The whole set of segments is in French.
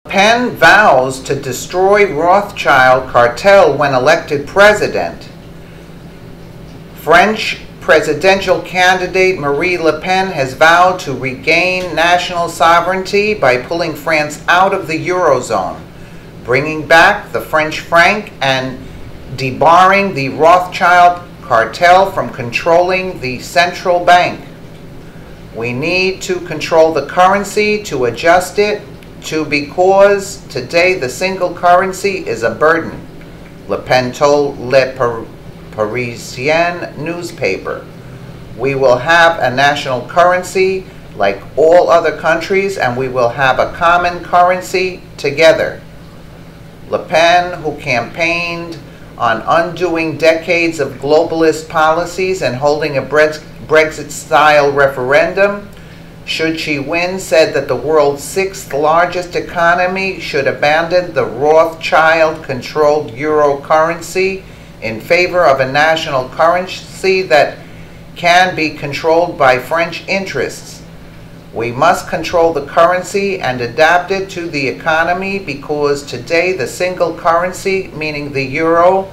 Penn vows to destroy Rothschild cartel when elected president. French presidential candidate Marine Le Pen has vowed to regain national sovereignty by pulling France out of the Eurozone, bringing back the French franc, and debarring the Rothschild cartel from controlling the central bank. We need to control the currency, to adjust it, because today the single currency is a burden, Le Pen told Le Parisien newspaper. We will have a national currency like all other countries, and we will have a common currency together. Le Pen, who campaigned on undoing decades of globalist policies and holding a Brexit-style referendum, should she win, said that the world's sixth largest economy should abandon the Rothschild-controlled euro currency in favor of a national currency that can be controlled by French interests. We must control the currency and adapt it to the economy, because today the single currency, meaning the euro,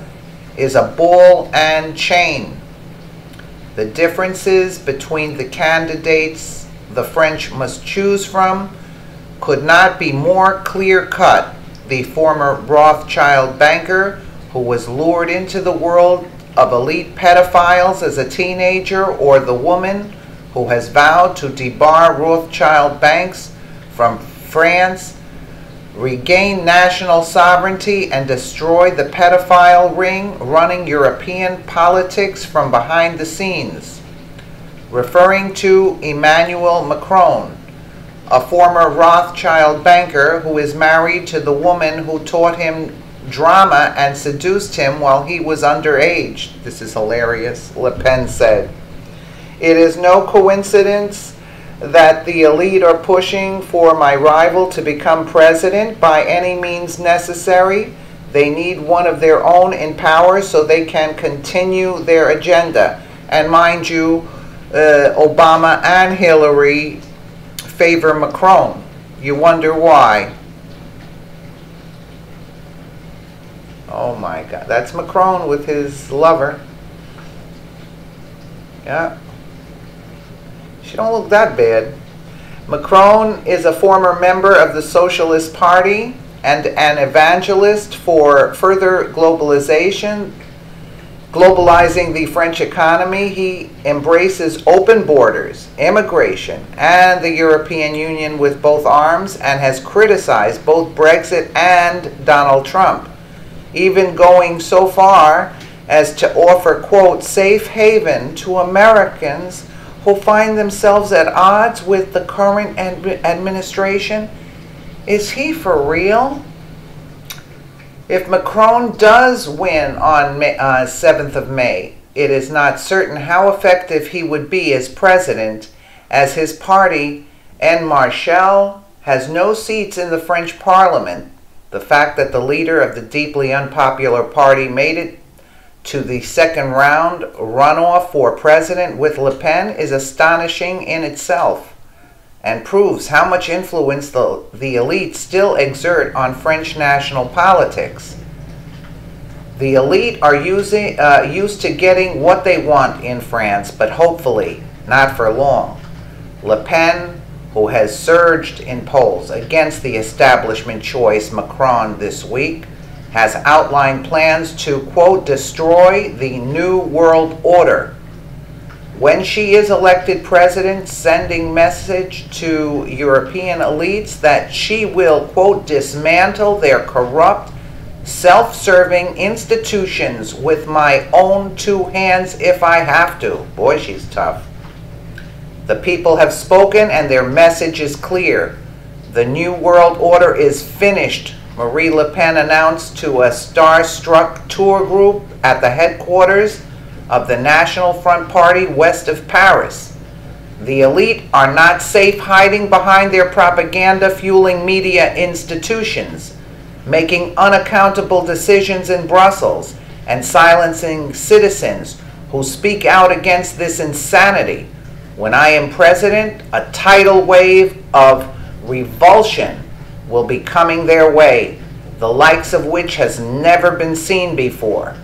is a ball and chain. The differences between the candidates the French must choose from could not be more clear-cut. The former Rothschild banker, who was lured into the world of elite pedophiles as a teenager, or the woman who has vowed to debar Rothschild banks from France, regain national sovereignty, and destroy the pedophile ring running European politics from behind the scenes. Referring to Emmanuel Macron, a former Rothschild banker who is married to the woman who taught him drama and seduced him while he was underage. This is hilarious, Le Pen said. It is no coincidence that the elite are pushing for my rival to become president by any means necessary. They need one of their own in power so they can continue their agenda. And mind you, Obama and Hillary favor Macron. You wonder why. Oh my God, that's Macron with his lover. Yeah. She don't look that bad. Macron is a former member of the Socialist Party and an evangelist for further globalizing the French economy. He embraces open borders, immigration, and the European Union with both arms, and has criticized both Brexit and Donald Trump, even going so far as to offer, quote, safe haven to Americans who find themselves at odds with the current administration. Is he for real? If Macron does win on 7th of May, it is not certain how effective he would be as president, as his party, En Marche, has no seats in the French parliament. The fact that the leader of the deeply unpopular party made it to the second round runoff for president with Le Pen is astonishing in itself, and proves how much influence the elite still exert on French national politics. The elite are used to getting what they want in France, but hopefully not for long. Le Pen, who has surged in polls against the establishment choice Macron this week, has outlined plans to, quote, destroy the New World Order. When she is elected president, sending message to European elites that she will, quote, dismantle their corrupt, self-serving institutions with my own two hands if I have to. Boy, she's tough. The people have spoken and their message is clear. The New World Order is finished, Marie Le Pen announced to a star-struck tour group at the headquarters of the National Front Party west of Paris. The elite are not safe hiding behind their propaganda-fueling media institutions, making unaccountable decisions in Brussels, and silencing citizens who speak out against this insanity. When I am president, a tidal wave of revulsion will be coming their way, the likes of which has never been seen before.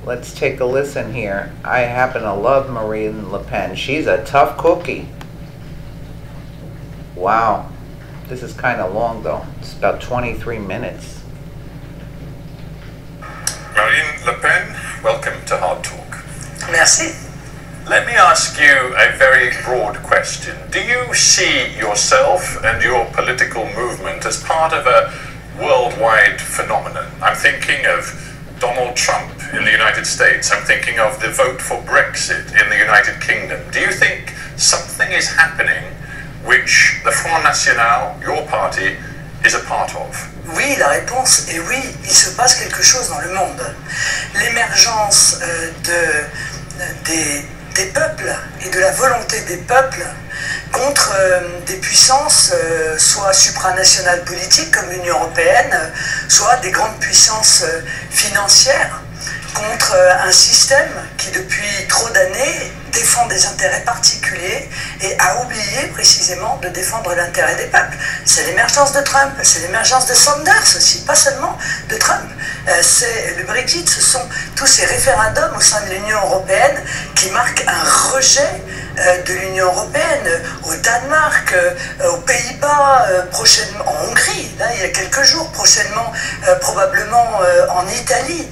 Let's take a listen here. I happen to love Marine Le Pen. She's a tough cookie. Wow. This is kind of long though. It's about 23 minutes. Marine Le Pen, welcome to Hard Talk. Merci. Let me ask you a very broad question. Do you see yourself and your political movement as part of a worldwide phenomenon? I'm thinking of Donald Trump in the United States. I'm thinking of the vote for Brexit in the United Kingdom. Do you think something is happening which the Front National, your party, is a part of? Oui, la réponse est oui, il se passe quelque chose dans le monde. L'émergence des peuples et de la volonté des peuples contre des puissances soit supranationales politiques comme l'Union européenne, soit des grandes puissances financières, contre un système qui depuis trop d'années défend des intérêts particuliers et a oublié précisément de défendre l'intérêt des peuples. C'est l'émergence de Trump, c'est l'émergence de Sanders aussi, pas seulement de Trump. C'est le Brexit, ce sont tous ces référendums au sein de l'Union européenne qui marquent un rejet de l'Union européenne, au Danemark, aux Pays-Bas, prochainement en Hongrie, là il y a quelques jours, prochainement probablement en Italie.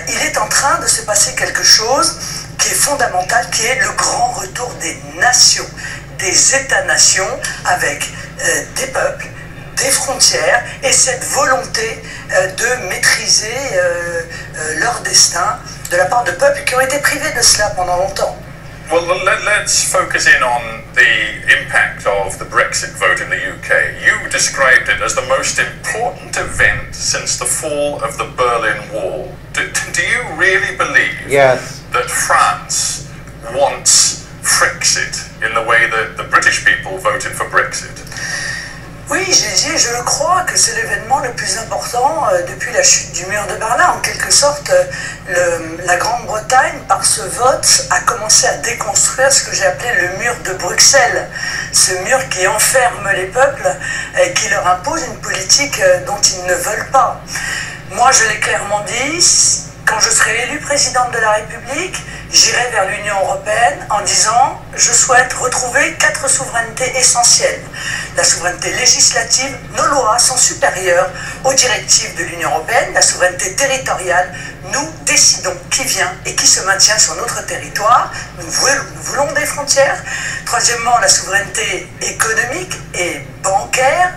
Il est en train de se passer quelque chose qui est fondamental, qui est le grand retour des nations, des États-nations avec des peuples, des frontières et cette volonté de maîtriser leur destin de la part de peuples qui ont été privés de cela pendant longtemps. Well, let's focus in on the impact of the Brexit vote in the UK. You described it as the most important event since the fall of the Berlin Wall. Do you really believe that France wants Frexit in the way that the British people voted for Brexit? Oui, j'ai dit, je le crois, que c'est l'événement le plus important depuis la chute du mur de Berlin. En quelque sorte, la Grande-Bretagne, par ce vote, a commencé à déconstruire ce que j'ai appelé le mur de Bruxelles. Ce mur qui enferme les peuples et qui leur impose une politique dont ils ne veulent pas. Moi, je l'ai clairement dit, quand je serai élu présidente de la République, j'irai vers l'Union européenne en disant « Je souhaite retrouver 4 souverainetés essentielles. La souveraineté législative, nos lois sont supérieures aux directives de l'Union européenne. La souveraineté territoriale, nous décidons qui vient et qui se maintient sur notre territoire. Nous voulons des frontières. Troisièmement, la souveraineté économique et bancaire.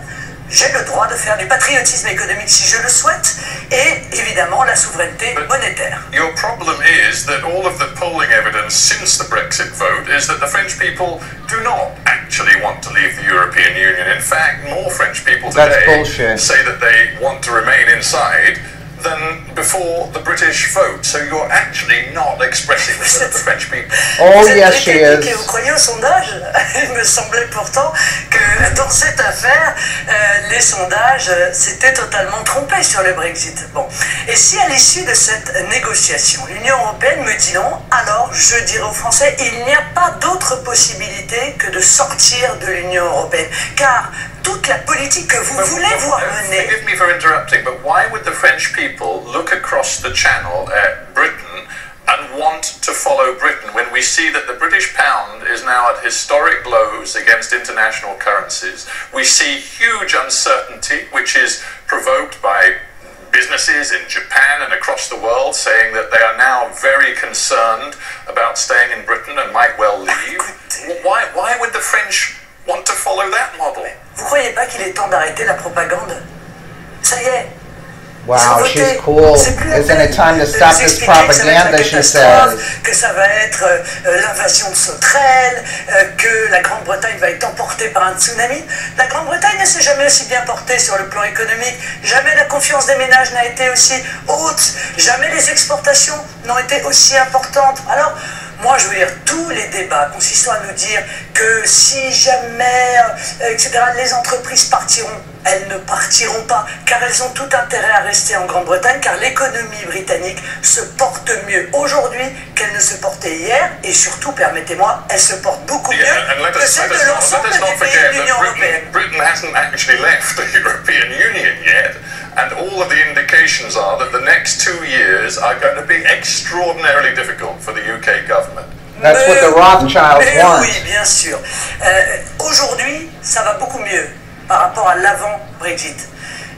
J'ai le droit de faire du patriotisme économique si je le souhaite, et évidemment la souveraineté monétaire. Your problem is that all of the polling evidence since the Brexit vote is that the French people do not actually want to leave the European Union. In fact, more French people today say that they want to remain inside than before the British vote. So you're actually not expressing the will of the French people. Oh yes, she is. Et vous croyez au sondage? Il me semblait pourtant que dans cette affaire, les sondages s'étaient totalement trompés sur le Brexit. Bon. Et si à l'issue de cette négociation, l'Union européenne me dit non, alors je dirais aux Français, il n'y a pas d'autre possibilité que de sortir de l'Union européenne. Car toute la politique que vous voulez voir mener... Forgive me for interrupting, but why would the French people look across the channel at Britain and want to follow Britain when we see that the British pound is now at historic lows against international currencies? We see huge uncertainty, which is provoked by businesses in Japan and across the world saying that they are now very concerned about staying in Britain and might well leave. Why would the French want to follow that model? Vous croyez pas qu'il est temps d'arrêter la propagande? Ça y est. Wow, she's cool. Isn't it time to stop this propaganda, she says. Que ça va être l'invasion de sauterelles, que la Grande-Bretagne va être emportée par un tsunami. La Grande-Bretagne ne s'est jamais aussi bien portée sur le plan économique. Jamais la confiance des ménages n'a été aussi haute. Jamais les exportations n'ont été aussi importantes. Alors, Moi, je veux dire, tous les débats consistant à nous dire que si jamais, etc., les entreprises partiront, elles ne partiront pas, car elles ont tout intérêt à rester en Grande-Bretagne, car l'économie britannique se porte mieux aujourd'hui qu'elle ne se portait hier, et surtout, permettez-moi, elle se porte beaucoup mieux que celle de l'ensemble des pays de l'Union européenne. Britain hasn't actually left the European Union yet. And all of the indications are that the next 2 years are going to be extraordinarily difficult for the UK government. That's what the Rothschilds want. Oui, bien sûr. Aujourd'hui, ça va beaucoup mieux par rapport à l'avant-Brexit.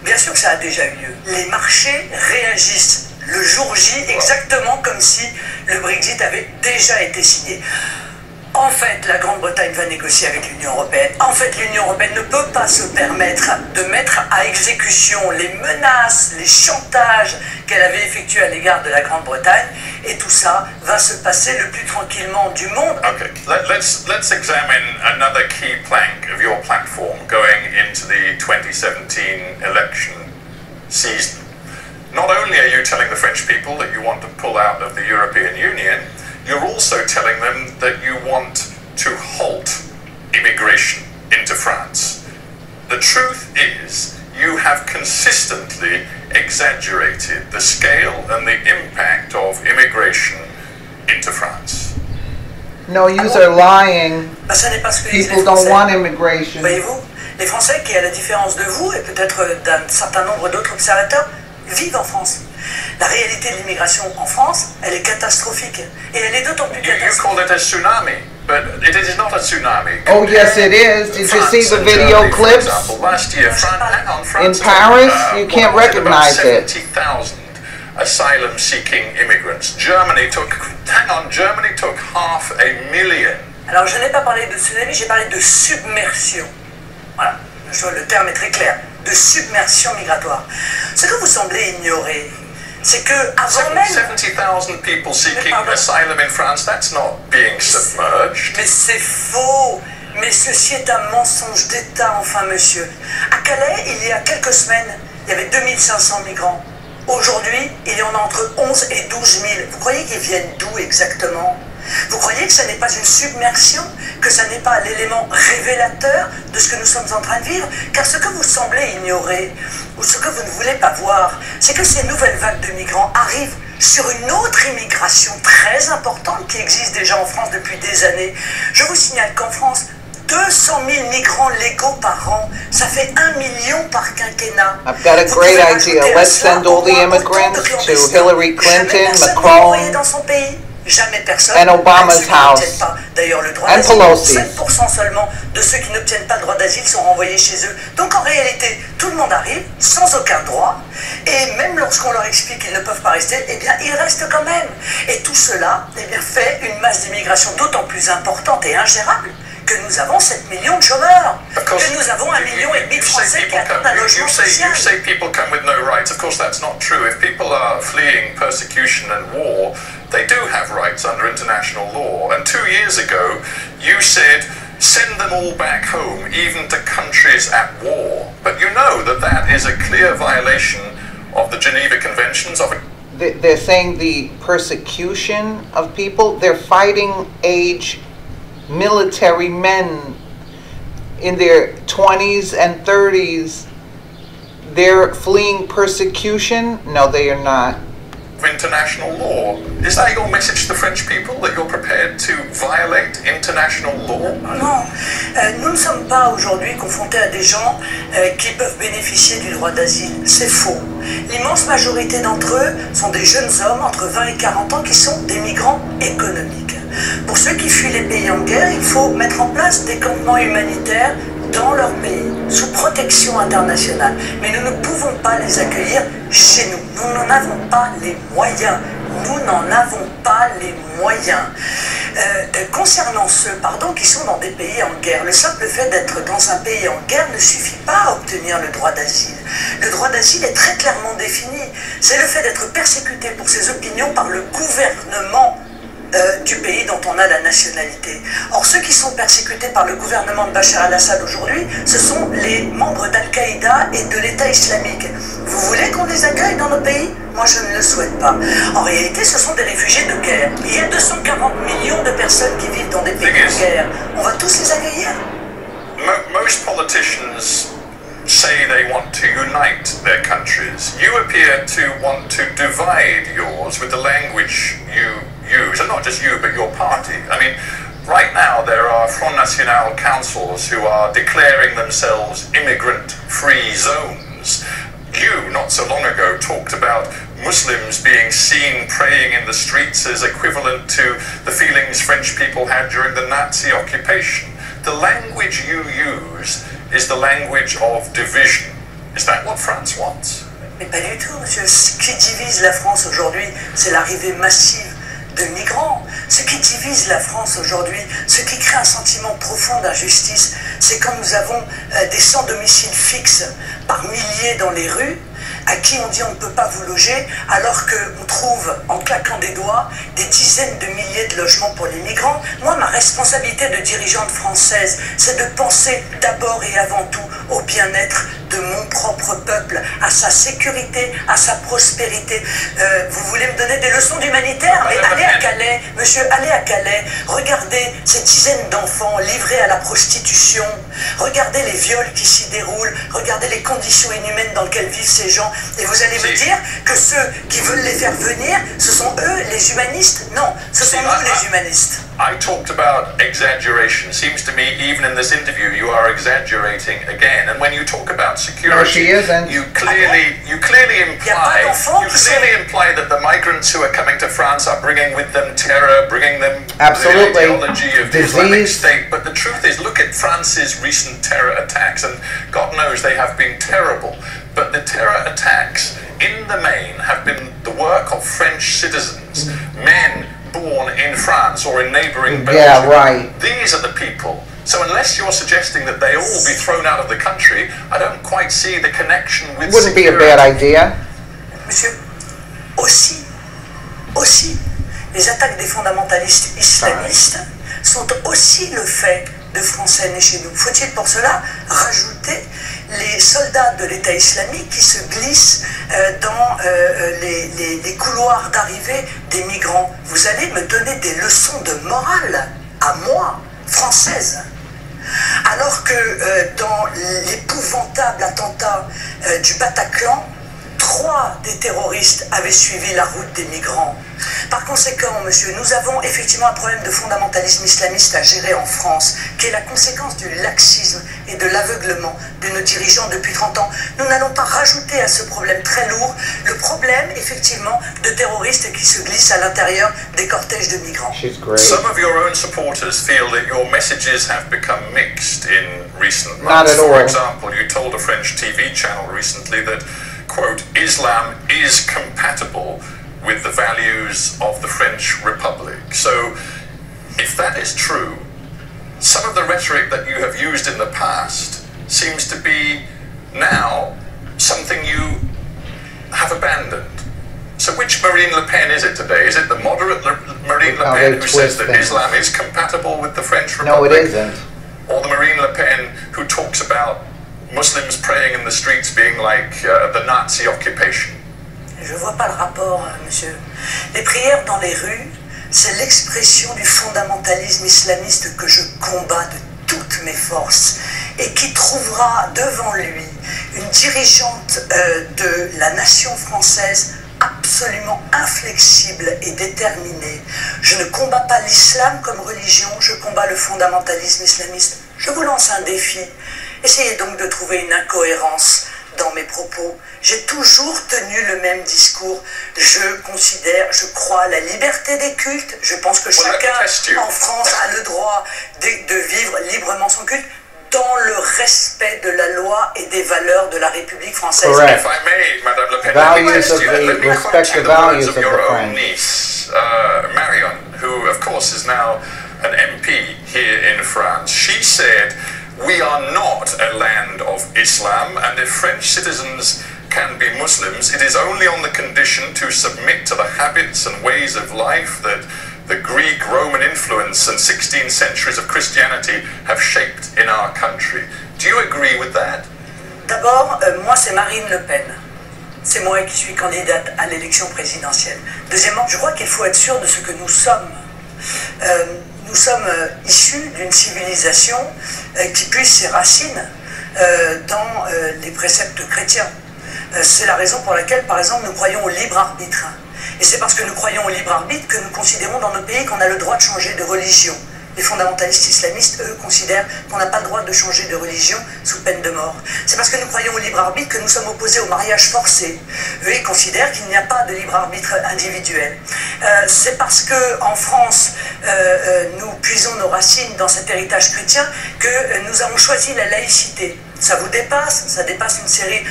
Bien sûr que ça a déjà eu lieu. Les marchés réagissent le jour J exactement comme si le Brexit avait déjà été signé. En fait, la Grande-Bretagne va négocier avec l'Union européenne. En fait, l'Union européenne ne peut pas se permettre de mettre à exécution les menaces, les chantages qu'elle avait effectués à l'égard de la Grande-Bretagne. Et tout ça va se passer le plus tranquillement du monde. Okay, let's examine another key plank of your platform going into the 2017 election season. Not only are you telling the French people that you want to pull out of the European Union, you're also telling them that you want to halt immigration into France. The truth is, you have consistently exaggerated the scale and the impact of immigration into France. No, you are lying. Ça n'est pas ce que disent les People don't Français. want immigration. Voyez-vous, les Français qui, à la différence de vous et peut-être d'un certain nombre d'autres observateurs, vivent en France. La réalité de l'immigration en France, elle est catastrophique. Et elle est d'autant plus You catastrophique. call it a tsunami, but it is not a tsunami. Oh, yes, it is. Did you see the video clips? Last year, France In Paris, you can't recognize it. 70,000 asylum-seeking immigrants. Germany took 500,000. Alors, je n'ai pas parlé de tsunami, j'ai parlé de submersion. Voilà, le terme est très clair. De submersion migratoire. Ce que vous semblez ignorer, c'est que avant même... 70,000 people seeking asylum in France, that's not being submerged. Mais c'est faux. Mais ceci est un mensonge d'État, enfin, monsieur. À Calais, il y a quelques semaines, il y avait 2500 migrants. Aujourd'hui, il y en a entre 11 et 12 000. Vous croyez qu'ils viennent d'où exactement ? Vous croyez que ça n'est pas une submersion, que ça n'est pas l'élément révélateur de ce que nous sommes en train de vivre? Car ce que vous semblez ignorer, ou ce que vous ne voulez pas voir, c'est que ces nouvelles vagues de migrants arrivent sur une autre immigration très importante qui existe déjà en France depuis des années. Je vous signale qu'en France, 200 000 migrants légaux par an, ça fait 1 million par quinquennat. I've got a great idea. Let's send all the immigrants to Hillary Clinton, Macron, dans son pays. Jamais personne. and Obama's house, D'ailleurs, le droit and d'asile, Pelosi. 7% seulement de ceux qui n'obtiennent pas le droit d'asile sont renvoyés chez eux. Donc en réalité, tout le monde arrive sans aucun droit, et même lorsqu'on leur explique qu'ils ne peuvent pas rester, eh bien ils restent quand même. Et tout cela, eh bien, fait une masse d'immigration d'autant plus importante et ingérable que nous avons 7 millions de chômeurs, que nous avons 1,5 million de Français qui attendent un logement social. You say people come with no rights. Of course, that's not true. If people are fleeing persecution and war, they do have rights under international law. And 2 years ago, you said, send them all back home, even to countries at war. But you know that that is a clear violation of the Geneva Conventions of... They're saying the persecution of people, they're fighting age military men in their 20s and 30s. They're fleeing persecution? No, they are not. International law. Is that your message to the French people, that you're prepared to violate international law? Non, nous ne sommes pas aujourd'hui confrontés à des gens qui peuvent bénéficier du droit d'asile. C'est faux. L'immense majorité d'entre eux sont des jeunes hommes entre 20 et 40 ans qui sont des migrants économiques. Pour ceux qui fuient les pays en guerre, il faut mettre en place des campements humanitaires dans leur pays, sous protection internationale. Mais nous ne pouvons pas les accueillir chez nous. Nous n'en avons pas les moyens. Nous n'en avons pas les moyens. Concernant ceux, qui sont dans des pays en guerre, le simple fait d'être dans un pays en guerre ne suffit pas à obtenir le droit d'asile. Le droit d'asile est très clairement défini. C'est le fait d'être persécuté pour ses opinions par le gouvernement du pays dont on a la nationalité. Or, ceux qui sont persécutés par le gouvernement de Bachar al-Assad aujourd'hui, ce sont les membres d'Al-Qaïda et de l'État islamique. Vous voulez qu'on les accueille dans nos pays? Moi, je ne le souhaite pas. En réalité, ce sont des réfugiés de guerre. Il y a 240 millions de personnes qui vivent dans des pays de guerre. On va tous les accueillir? Most politicians say they want to unite their countries. You appear to want to divide yours with the language you use, and not just you, but your party. I mean, right now there are Front National councils who are declaring themselves immigrant-free zones. You, not so long ago, talked about Muslims being seen praying in the streets as equivalent to the feelings French people had during the Nazi occupation. The language you use is the language of division. Is that what France wants? Mais pas du tout, monsieur. Ce qui divise la France aujourd'hui, c'est l'arrivée massive de migrants. Ce qui divise la France aujourd'hui, ce qui crée un sentiment profond d'injustice, c'est quand nous avons des sans-domicile fixes par milliers dans les rues, à qui on dit on ne peut pas vous loger, alors qu'on trouve, en claquant des doigts, des dizaines de milliers de logements pour les migrants. Moi, ma responsabilité de dirigeante française, c'est de penser d'abord et avant tout au bien-être de mon propre peuple, à sa sécurité, à sa prospérité. Vous voulez me donner des leçons d'humanitaire? Mais allez à Calais, monsieur, allez à Calais, regardez ces dizaines d'enfants livrés à la prostitution, regardez les viols qui s'y déroulent, regardez les conditions inhumaines dans lesquelles vivent ces gens, et vous allez me dire que ceux qui veulent les faire venir, ce sont eux les humanistes? Non, ce sont nous les humanistes. I talked about exaggeration. Seems to me, even in this interview, you are exaggerating again. And when you talk about security, No, she isn't. you clearly imply that the migrants who are coming to France are bringing with them terror, bringing them Absolutely. the ideology of the Islamic Disease. State. But the truth is, look at France's recent terror attacks, and God knows they have been terrible. But the terror attacks, in the main, have been the work of French citizens, men born in France or in neighbouring Belgium. Yeah, right. These are the people. So unless you're suggesting that they all be thrown out of the country, I don't quite see the connection with Wouldn't be a security. bad idea. Monsieur, aussi, les attaques des fondamentalistes islamistes sont aussi le fait de Français nés chez nous. Faut-il pour cela rajouter les soldats de l'État islamique qui se glissent dans les couloirs d'arrivée des migrants? Vous allez me donner des leçons de morale à moi, française, alors que dans l'épouvantable attentat du Bataclan, 3 des terroristes avaient suivi la route des migrants. Par conséquent, monsieur, nous avons effectivement un problème de fondamentalisme islamiste à gérer en France, qui est la conséquence du laxisme et de l'aveuglement de nos dirigeants depuis 30 ans. Nous n'allons pas rajouter à ce problème très lourd le problème, effectivement, de terroristes qui se glissent à l'intérieur des cortèges de migrants. She's great. Some of your own supporters feel that your messages have become mixed in recent Not months. at For all. example, you told a French TV channel recently that, quote, Islam is compatible with the values of the French Republic. So, if that is true, some of the rhetoric that you have used in the past seems to be now something you have abandoned. So which Marine Le Pen is it today? Is it the moderate Marine Le How Pen they who says twist that things. Islam is compatible with the French No, Republic? it isn't. Or the Marine Le Pen who talks about Muslims praying in the streets being like the Nazi occupation? Je ne vois pas le rapport, monsieur. Les prières dans les rues, c'est l'expression du fondamentalisme islamiste que je combats de toutes mes forces et qui trouvera devant lui une dirigeante de la nation française absolument inflexible et déterminée. Je ne combats pas l'islam comme religion, je combats le fondamentalisme islamiste. Je vous lance un défi. Essayez donc de trouver une incohérence dans mes propos. J'ai toujours tenu le même discours. Je considère, je crois à la liberté des cultes. Je pense que chacun en France a le droit de vivre librement son culte dans le respect de la loi et des valeurs de la République française. Correct. If I may, Madame Le Pen, Values let of me the- quote respect you the the words values of of your the own French. niece, Marion, who of course is now an MP here in France. She said, "We are not a land of Islam, and if French citizens can be Muslims, it is only on the condition to submit to the habits and ways of life that the Greek, Roman influence and 16 centuries of Christianity have shaped in our country." Do you agree with that? D'abord, moi c'est Marine Le Pen. c'est moi qui suis candidate à l'élection présidentielle. Deuxièmement, je crois qu'il faut être sûr de ce que nous sommes. Nous sommes issus d'une civilisation qui puise ses racines dans les préceptes chrétiens. C'est la raison pour laquelle, par exemple, nous croyons au libre arbitre. Et c'est parce que nous croyons au libre arbitre que nous considérons dans nos pays qu'on a le droit de changer de religion. Les fondamentalistes islamistes, eux, considèrent qu'on n'a pas le droit de changer de religion sous peine de mort. C'est parce que nous croyons au libre arbitre que nous sommes opposés au mariage forcé. Eux, ils considèrent qu'il n'y a pas de libre arbitre individuel. C'est parce qu'en France, nous puisons nos racines dans cet héritage chrétien que nous avons choisi la laïcité. Ça vous dépasse, ça dépasse une série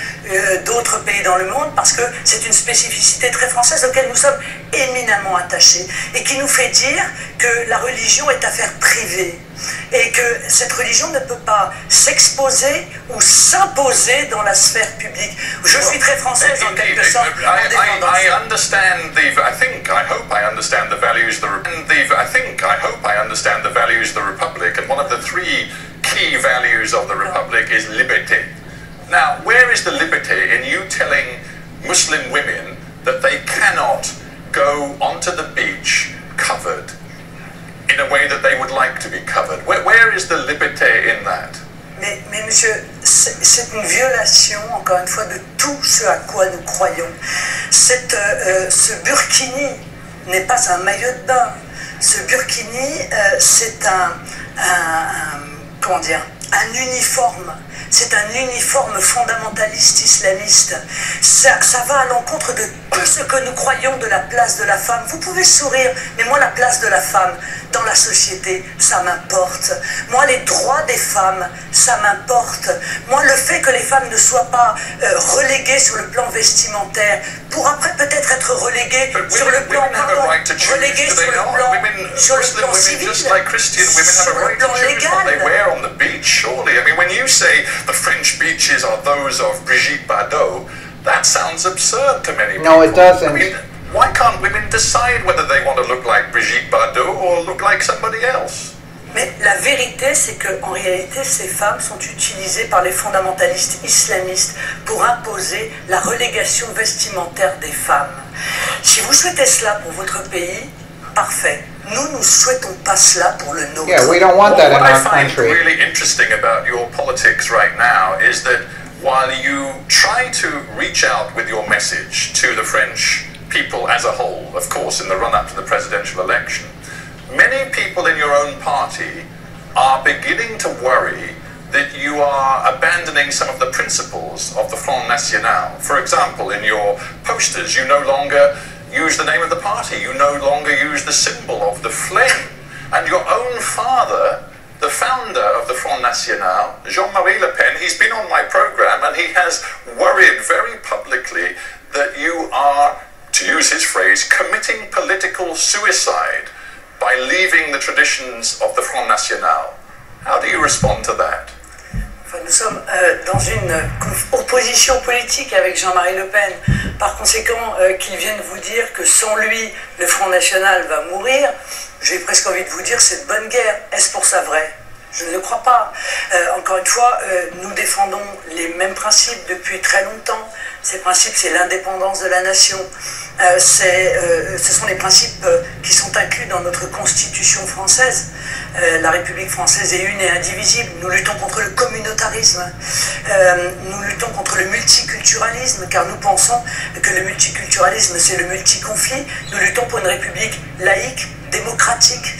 d'autres pays dans le monde parce que c'est une spécificité très française auquel nous sommes éminemment attachés et qui nous fait dire que la religion est affaire privée et que cette religion ne peut pas s'exposer ou s'imposer dans la sphère publique. Je suis très française en quelque sorte. I understand I hope I understand the values of the Republic, and one of the three key values of the Republic is liberté. Now, where is the liberté in you telling Muslim women that they cannot go onto the beach covered in a way that they would like to be covered? Where is the liberté in that? Mais monsieur, c'est une violation, encore une fois, de tout ce à quoi nous croyons. Ce burkini n'est pas un maillot de bain. Ce burkini, c'est comment dire, un uniforme. C'est un uniforme fondamentaliste islamiste. Ça va à l'encontre de tout ce que nous croyons de la place de la femme. Vous pouvez sourire, mais moi, la place de la femme dans la société, ça m'importe. Moi, les droits des femmes, ça m'importe. Moi, le fait que les femmes ne soient pas reléguées sur le plan vestimentaire, pour après peut-être être reléguées sur le plan reléguées sur le plan civil, sur le plan légal. Surely, I mean, when you say the French beaches are those of Brigitte Bardot, that sounds absurd to many people. No, it doesn't. I mean, why can't women decide whether they want to look like Brigitte Bardot or look like somebody else? Mais la vérité, c'est qu'en réalité, ces femmes sont utilisées par les fondamentalistes islamistes pour imposer la relégation vestimentaire des femmes. Si vous souhaitez cela pour votre pays, parfait. Nous ne souhaitons pas cela pour le nôtre. Yeah, we don't want that in What I our find country. really interesting about your politics right now is that while you try to reach out with your message to the French people as a whole, of course, in the run-up to the presidential election, many people in your own party are beginning to worry that you are abandoning some of the principles of the Front National. For example, in your posters, you no longer use the name of the party, you no longer use the symbol of the flame. And your own father, the founder of the Front National, Jean-Marie Le Pen, he's been on my program and he has worried very publicly that you are, to use his phrase, committing political suicide by leaving the traditions of the Front National. How do you respond to that? Enfin, nous sommes dans une opposition politique avec Jean-Marie Le Pen. Par conséquent, qu'il vienne vous dire que sans lui, le Front National va mourir, j'ai presque envie de vous dire c'est de bonne guerre. Est-ce pour ça vrai? Je ne le crois pas. Encore une fois, nous défendons les mêmes principes depuis très longtemps. Ces principes, c'est l'indépendance de la nation. Ce sont les principes qui sont inclus dans notre Constitution française. La République française est une et indivisible. Nous luttons contre le communautarisme. Nous luttons contre le multiculturalisme, car nous pensons que le multiculturalisme, c'est le multiconflit. Nous luttons pour une République laïque, démocratique,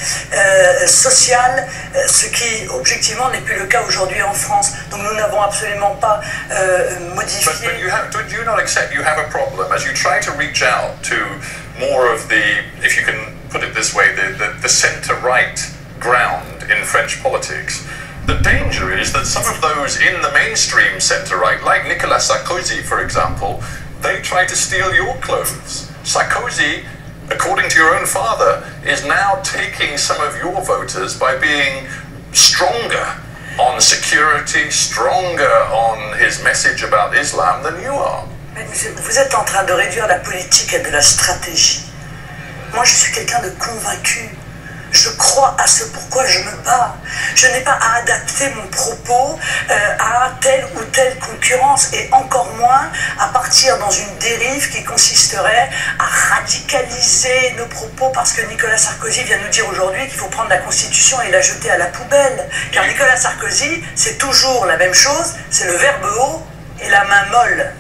sociale, ce qui objectivement n'est plus le cas aujourd'hui en France. Donc nous n'avons absolument pas modifié. But do you not accept you have a problem as you try to reach out to more of the, if you can put it this way, the centre-right ground in French politics? The danger is that some of those in the mainstream centre-right, like Nicolas Sarkozy, for example, they try to steal your clothes. Sarkozy, according to your own father, is now taking some of your voters by being stronger on security, stronger on his message about Islam than you are. Mais vous êtes en train de réduire la politique à de la stratégie. Moi, je suis quelqu'un de convaincu. Je crois à ce pourquoi je me bats. Je n'ai pas à adapter mon propos à telle ou telle concurrence, et encore moins à partir dans une dérive qui consisterait à radicaliser nos propos parce que Nicolas Sarkozy vient nous dire aujourd'hui qu'il faut prendre la Constitution et la jeter à la poubelle. Car Nicolas Sarkozy, c'est toujours la même chose, c'est le verbe haut et la main molle.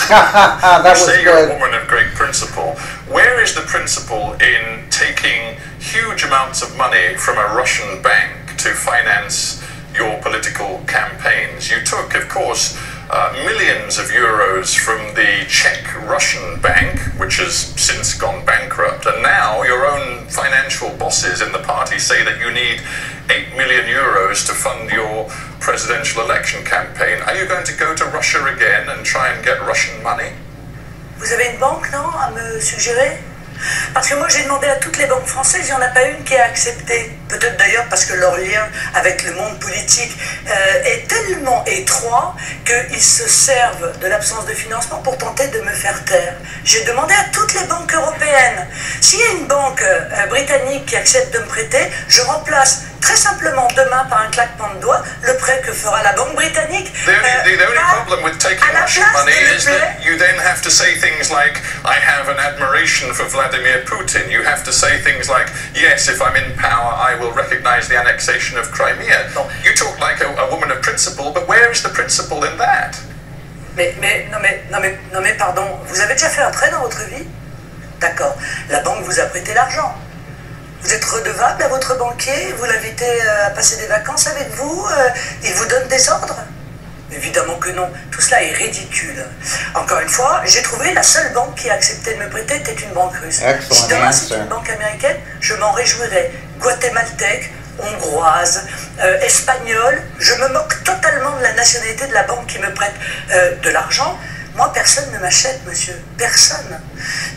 That You was say you're a good. woman of great principle. Where is the principle in taking huge amounts of money from a Russian bank to finance your political campaigns? You took, of course, millions of euros from the Czech-Russian bank, which has since gone bankrupt, and now your own financial bosses in the party say that you need 8 million euros to fund your presidential election campaign. Are you going to go to Russia again and try and get Russian money? Vous avez une banque, non, à me suggérer? Parce que moi j'ai demandé à toutes les banques françaises, il n'y en a pas une qui a accepté. Peut-être d'ailleurs parce que leur lien avec le monde politique est tellement étroit qu'ils se servent de l'absence de financement pour tenter de me faire taire. J'ai demandé à toutes les banques européennes. S'il y a une banque britannique qui accepte de me prêter, je remplace très simplement demain par un claquement de doigts le prêt que fera la banque britannique. The only problem with taking Russian money is that you then have to say things like, I have an admiration for Vladimir Putin. You have to say things like, yes, if I'm in power, I will recognize the annexation of Crimea. You talk like a woman of principle, but where is the principle in that? Non mais pardon, vous avez déjà fait un prêt dans votre vie? D'accord, la banque vous a prêté l'argent. Vous êtes redevable à votre banquier, vous l'invitez à passer des vacances avec vous, il vous donne des ordres? Évidemment que non, tout cela est ridicule. Encore une fois, j'ai trouvé la seule banque qui a accepté de me prêter était une banque russe. Si demain c'est une banque américaine, je m'en réjouirais. Guatémaltèque, hongroise, espagnole, je me moque totalement de la nationalité de la banque qui me prête de l'argent. Moi, personne ne m'achète, monsieur. Personne.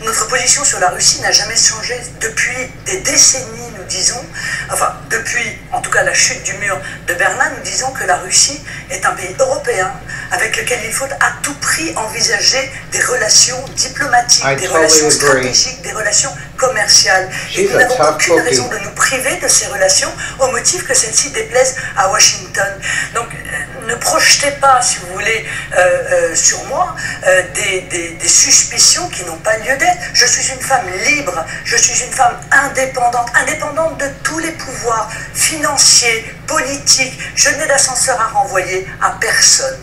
Notre position sur la Russie n'a jamais changé. Depuis des décennies, nous disons, enfin, depuis, en tout cas, la chute du mur de Berlin, nous disons que la Russie est un pays européen avec lequel il faut à tout prix envisager des relations diplomatiques, des relations stratégiques, des relations commerciales. Et nous n'avons aucune raison de nous priver de ces relations au motif que celles-ci déplaisent à Washington. Donc, ne projetez pas, si vous voulez, sur moi des suspicions qui n'ont pas lieu d'être. Je suis une femme libre, je suis une femme indépendante, indépendante de tous les pouvoirs financiers, politiques. Je n'ai d'ascenseur à renvoyer à personne.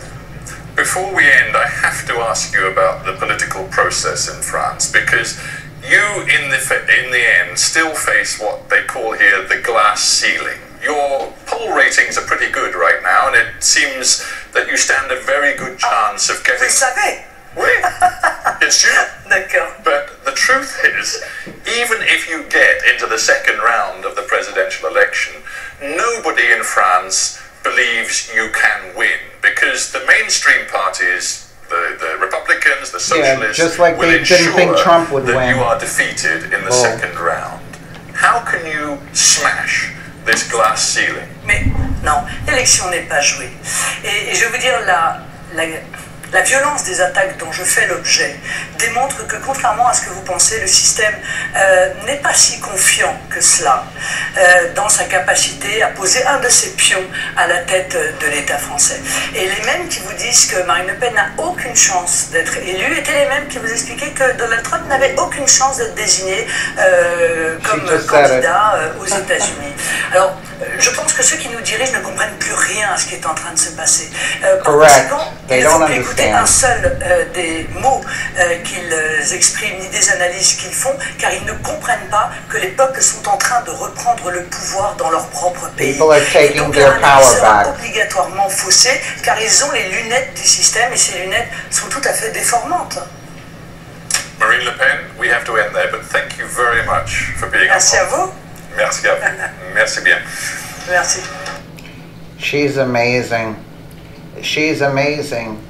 Before we end, I have to ask you about the political process in France, because you, in the end, still face what they call here the glass ceiling. Your poll ratings are pretty good right now, and it seems that you stand a very good chance of getting... Vous le savez? Oui, it's true. D'accord. But the truth is, even if you get into the second round of the presidential election, nobody in France believes you can win, because the mainstream parties, the Republicans, the Socialists, just like will they didn't think Trump would that win. you are defeated in the second round. How can you smash this glass ceiling? Mais non, l'élection n'est pas jouée. Et je veux dire, la violence des attaques dont je fais l'objet démontre que, contrairement à ce que vous pensez, le système n'est pas si confiant que cela dans sa capacité à poser un de ses pions à la tête de l'État français. Et les mêmes qui vous disent que Marine Le Pen n'a aucune chance d'être élue étaient les mêmes qui vous expliquaient que Donald Trump n'avait aucune chance d'être désigné comme candidat aux États-Unis. Alors, je pense que ceux qui nous dirigent ne comprennent plus rien à ce qui est en train de se passer. Par conséquent, il ne faut plus écouter un seul des mots qu'ils expriment, ni des analyses qu'ils font, car ils ne comprennent pas que les peuples sont en train de reprendre le pouvoir dans leur propre pays. Et donc leur analyse sera obligatoirement faussée, car ils ont les lunettes du système, et ces lunettes sont tout à fait déformantes. Marine Le Pen, we have to end there, but thank you very much for being on. Merci à vous. Merci à vous. Merci bien. Merci. She's amazing. She's amazing.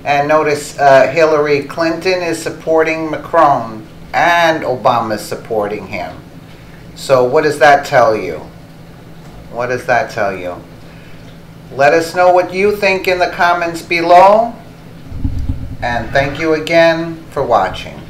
And notice Hillary Clinton is supporting Macron and Obama is supporting him. So what does that tell you? What does that tell you? Let us know what you think in the comments below. And thank you again for watching.